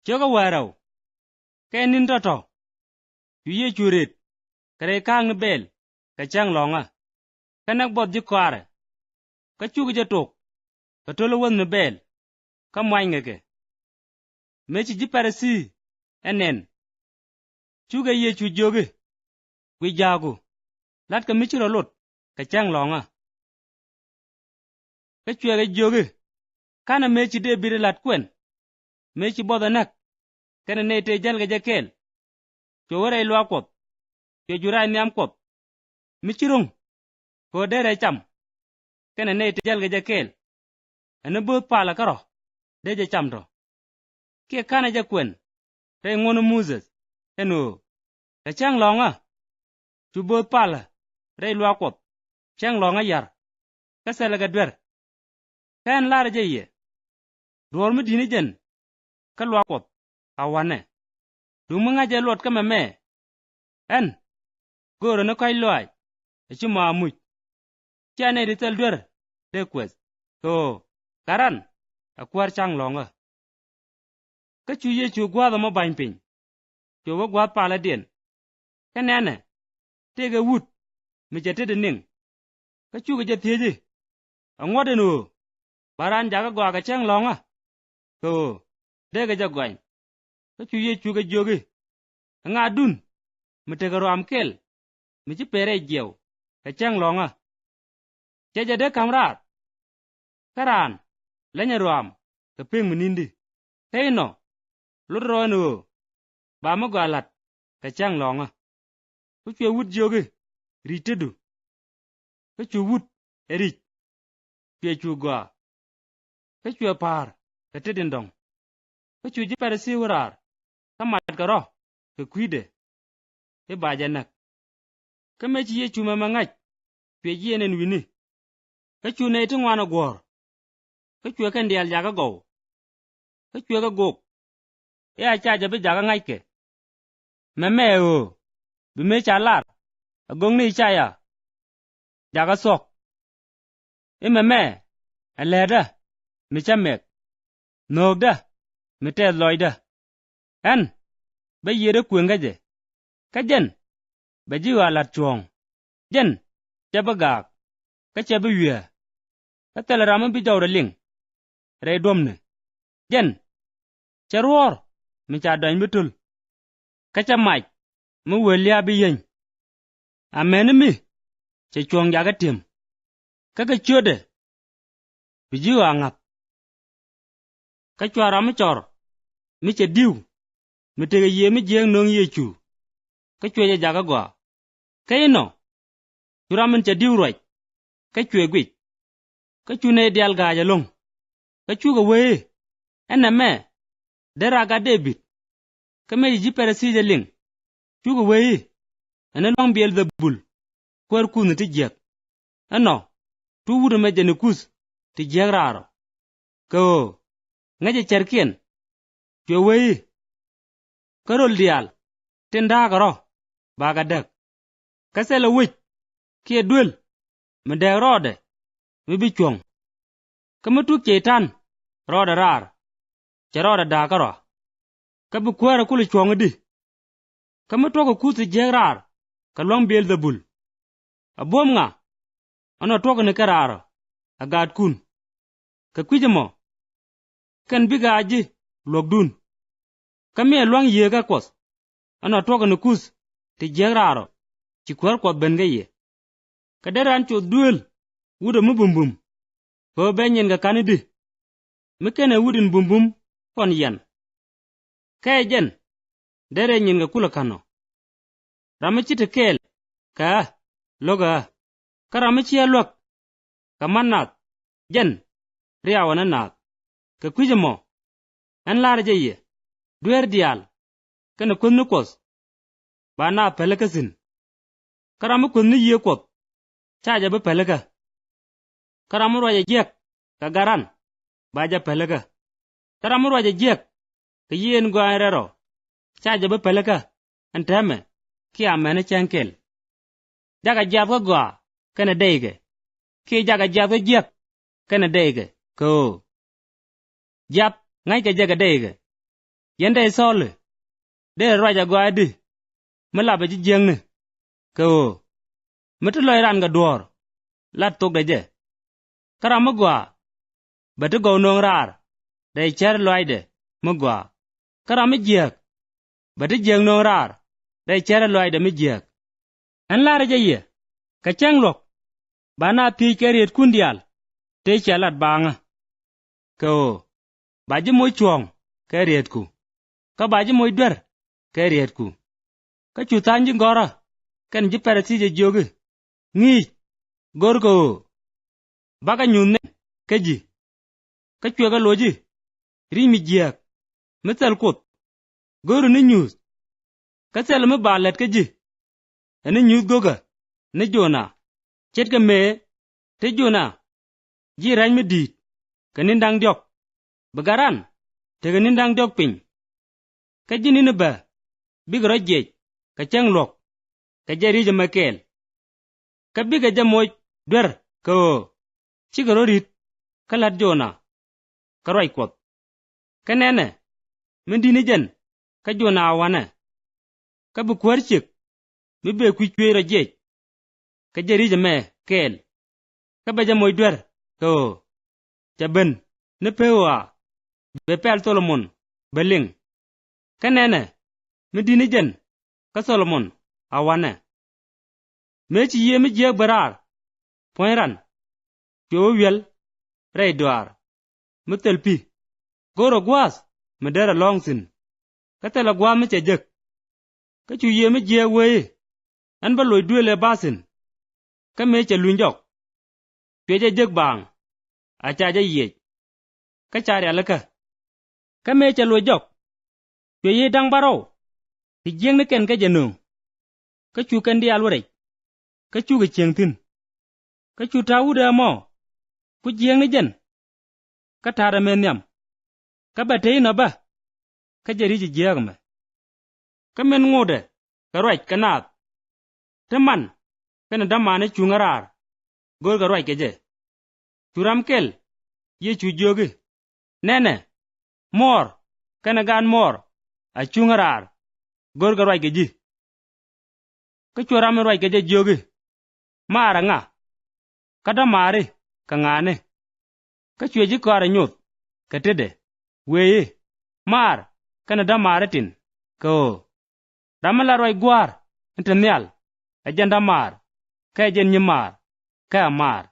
choga waraw ke nin toto yu ye churit kare kang ni bel ka chang longa kanak bot ji kware ka chugu je tok ka tolo won ni bel ka mwai ngeke mechi ji parasi enen chuga ye chu joge wi jago lat ka michiro lot ka chang longa ka chuega joge kana mechi de bire lat kwen mechi bodanak kana ne te jalga jakel cho wore lwa kop cho jura nyam kop michirung ko dere cham kana ne te jalga jakel ana bo pala karo deje cham do ke kana jakwen te ngono Moses eno ka chang longa chu bo pala re lwa kop chang longa yar ka selaga dwer kan lar je ye dor mu dini jen ka lwa kop awane dumunga je lot ka meme en goro na kai loy chi ma mu chane ri tel dwer de kwes to karan akwar chang longa ka chu ye chu gwa da mo bain pin chu wo gwa pala den kanene tege wut mi jete de ning ka chu ga je teje angwade no baran jaga gwa ga chang longa to de ga jagwain ka chu ye chu ga joge nga dun mi te ga ram kel mi ji pere jew ka chang longa jeje de kamrat karan lenya ram ka ping minindi heino lutro no ba ma gwalat ka chang longa ku chu wut joge ritedu ka chu wut erich pe chu gwa ka chu par ka tedin dong ka chu ji parasi warar ka mat ka ro ka kwide e bajanak ka me chi ye chu ma ngach pe ji enen wini ka chu ne ti ngwana gor ka chu ka ndial ja ka go ka chu ka gok e a cha ja be ja ka ngai ke meme o bi me cha lar agong ni cha ya ja ka sok e meme a leda mi cha mek nogda mi te loida en be yere kwenga je ka jen be ji wa lat chuong jen cha ba gak ka cha be yue ka tel ram bi jaw da ling re domne jen cha ruor mi cha dan betul ka cha mai mu welia bi yen amen mi cha chuong ja ka tim ka chode bi ji wa ngap ka chwara mi chor mi cha diu mi te ye mi jeng nong ye chu ka chwe ja ga gwa kaino churamin cha diu roi ka chwe gwi ka chu ne dial ga ja long ka chu ga we ena me dera ga debit ka me ji peresi je ling chu ga we ena long biel the bul kwar kun ti jek ano tu wudu me je ne kus ti jek raro ko ngaje cherkien chwe we karol dial tenda garo baga dak kasela wich kie duel me de rode mi bi chong kamutu chetan rode rar cherode da garo kabu kwara kulu chong di kamutu ko kusi jegrar ka long bel the bul abom nga ano to ne kararo agad kun ka kwijemo kan bigaji logdun kami luang ye ga kos ano to ne kus ti jegraro ci kwar ko ben ga ye ka daran cho duel wuda mu bumbum ko benyen ga kanidi mi kene wudin bumbum kon yen kay jen dere nyin ga kula kano ramichi te kel ka loga karamichi ya lok kamanat jen riya wana nat ka kwijemo an larje ye duer dial kana kunnu kos ba na pelakasin karamu kunnu ye kop chaja be pelaka karamu roje jek ka garan baja pelaka karamu roje jek ka yen gwairero chaja be pelaka antame ki amene chankel jaga jabga gwa kana deige ki jaga jabga jek kana deige ko jap ngai ka jaga deige yende sole de roja go adi mala ba ji jeng ne ko mata loy ran ga dor lat tok de je kara magwa ba to go nong rar de cher loy de magwa kara mi jek ba to jeng nong rar de cher loy de mi jek an la je ye ka chang lok ba na pi keriet kundial te chalat banga ko ba ji moy chuong keriet ku ka ba ji moy dwer keriet ku ka chu tan ji ngora kan ji perasi je jogi ngi gorgo baga nyunne keji ka chwega loji ri mi jiak misal kut goru ni nyus ka sel mi balet keji ene nyus goga ne jona chet ka me te jona ji rany mi dit ka nindang diok bagaran te ka nindang diok piny ka ji nini ba bigro jej ka cheng lok ka jeri je makel ka biga jamoj dwer ko chigaro rit ka lat jona ka roi kwot ka nene mendini jen ka jona awane ka bu kwar chik mi be kwi chwero jej ka jeri je me kel ka ba jamoj dwer ko jaben ne pewa be pel Solomon beling ka nene mendini jen ka Solomon awane mechi ye mi je barar poiran jo wel rei doar mutelpi goro gwas medera longsin katela gwa mi chejek ka chu ye mi je we an ba loy duele basin ka me che lunjok peje jek bang a cha je ye ka chare alaka ka me che loy jok pe ye dang baro ti jeng ne ken ka jenung ka chu kan di alwore ka chu ga cheng tin ka chu tawuda mo ku jeng ne jen ka tara men nyam ka ba te na ba ka jeri ji jegme ka men ngode ka roi kanat teman kana damane chungarar gor ga roi keje churam kel ye chu jogi nene mor kana gan mor a chungarar gor ga roi keji ka churam roi keje jogi mara nga kada mare ka ngane ka chweji kare nyut ka tede weye mar kana da mare tin ko ramala roi gwar intanyal ajanda mar ka jen nyimar ka mar